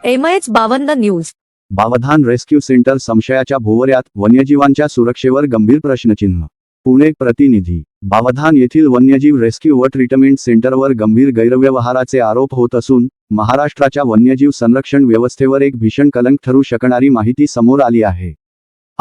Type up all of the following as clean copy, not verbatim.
MH52 news. Bavdhan rescue centre संशयाच्या भोवऱ्यात, वन्यजीवांच्या सुरक्षेवर गंभीर प्रश्नचिन्ह. पुणे प्रतिनिधी. बावधान येथील वन्यजीव रेस्क्यू व ट्रीटमेंट सेंटरवर गंभीर गैरव्यवहाराचे आरोप होत असून महाराष्ट्राच्या वन्यजीव संरक्षण व्यवस्थेवर एक भीषण कलंक ठरू शकणारी माहिती समोर आली आहे.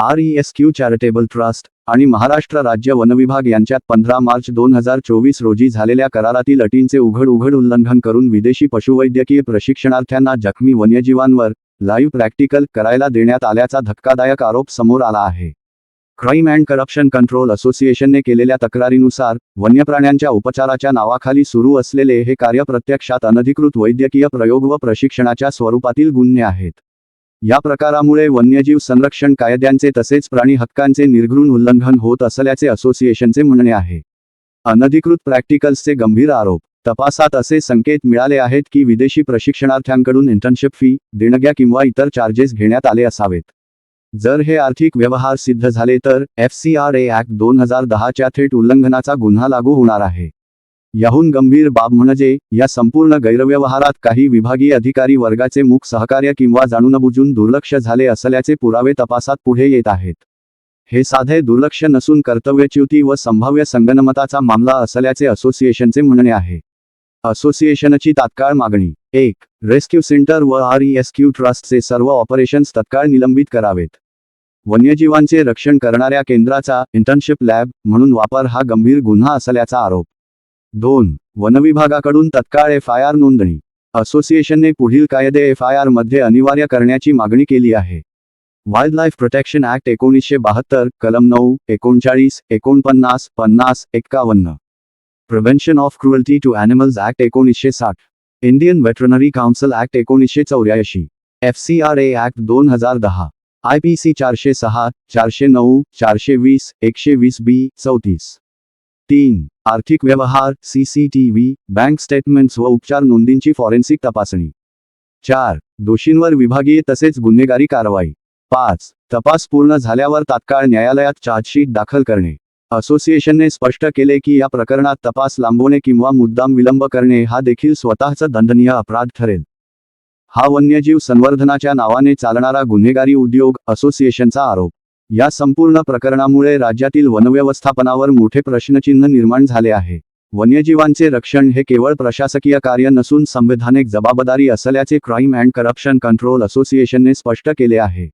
RESQ चॅरिटेबल ट्रस्ट आणि महाराष्ट्र राज्य वनविभाग यांच्यात 15 मार्च 2024 रोजी झालेल्या करारातील अटींचे उघड उल्लंघन करून विदेशी पशुवैद्यकीय प्रशिक्षणार्थ्यांना जखमी वन्यजीवांवर लाईव्ह प्रॅक्टिकल करायला देण्यात आल्याचा धक्कादायक आरोप समोर आला आहे. क्राईम अँड करप्शन कंट्रोल असोसिएशनने केलेल्या तक्रारीनुसार वन्यप्राण्यांच्या उपचाराच्या नावाखाली सुरू असलेले हे कार्य प्रत्यक्षात अनधिकृत वैद्यकीय प्रयोग व प्रशिक्षणाच्या स्वरूपातील गुन्हे आहेत. या प्रकारामुळे वन्यजीव संरक्षण कायद्यांचे तसेच प्राणी हक्कांचे निर्घृण उल्लंघन होत असल्याचे असोसिएशनचे म्हणणे आहे. अनधिकृत प्रॅक्टिकल्सचे गंभीर आरोप. तपासात असे संकेत मिळाले आहेत की विदेशी प्रशिक्षणार्थ्यांकडून इंटर्नशिप फी, देणग्या किंवा इतर चार्जेस घेण्यात आले असावेत. जर हे आर्थिक व्यवहार सिद्ध झाले तर FCRA ॲक्ट 2010 च्या थेट उल्लंघनाचा गुन्हा लागू होणार आहे. याहून गंभीर बाब म्हणजे या संपूर्ण गैरव्यवहारात काही विभागीय अधिकारी वर्गाचे मूक सहकार्य किंवा जाणूनबुजून दुर्लक्ष झाले असल्याचे पुरावे तपासात पुढे येत आहेत. हे साधे दुर्लक्ष नसून कर्तव्यच्युती व संभाव्य संगनमताचा मामला असल्याचे असोसिएशनचे म्हणणे आहे. असोसिएशनची तात्काळ मागणी. 1. रेस्क्यू सेंटर व RESQ ट्रस्टचे सर्व ऑपरेशन्स तत्काळ निलंबित करावेत. वन्यजीवांचे रक्षण करणाऱ्या केंद्राचा इंटर्नशिप लॅब म्हणून वापर हा गंभीर गुन्हा असल्याचा आरोप. 2. वनविभागाकडून तत्काळ FIR नोंदणी. असोसिएशनने पुढील कायदे FIR मध्ये अनिवार्य करण्याची मागणी केली आहे. वाईल्डलाईफ प्रोटेक्शन ॲक्ट 1972, कलम 9, 39, 49, 50, 51. Prevention of cruelty to animals act 1960. Indian veterinary council act 1984. FCRA act 2010. IPC 406, 409, 420, 120B, 34. 3. आर्थिक व्यवहार, CCTV, बँक स्टेटमेंट्स व उपचार नोंदींची फॉरेन्सिक तपासणी. 4. दोषींवर विभागीय तसेच गुन्हेगारी कारवाई. 5. तपास पूर्ण झाल्यावर तात्काळ न्यायालयात चार्जशीट दाखल करणे. असोसिएशनने स्पष्ट केले की या प्रकरणात तपास लांबवणे किंवा मुद्दाम विलंब करणे हा देखील स्वतःचा दंडनीय अपराध ठरेल. हा वन्यजीव संवर्धनाच्या नावाने चालणारा गुन्हेगारी उद्योग, असोसिएशनचा आरोप. या संपूर्ण प्रकरणामुळे राज्यातील वनव्यवस्थापनावर मोठे प्रश्नचिन्ह निर्माण झाले आहे. वन्यजीवांचे रक्षण हे केवळ प्रशासकीय कार्य नसून संवैधानिक जबाबदारी असल्याचे क्राईम अँड करप्शन कंट्रोल असोसिएशनने स्पष्ट केले आहे.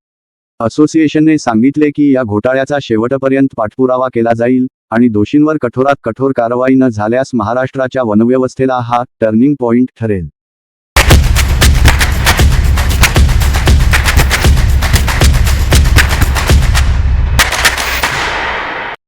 असोसिएशनने सांगितले की या घोटाळ्याचा शेवटपर्यंत पाठपुरावा केला जाईल आणि दोषींवर कठोरात कठोर कारवाई न झाल्यास महाराष्ट्राच्या वनव्यवस्थेला हा टर्निंग पॉइंट ठरेल.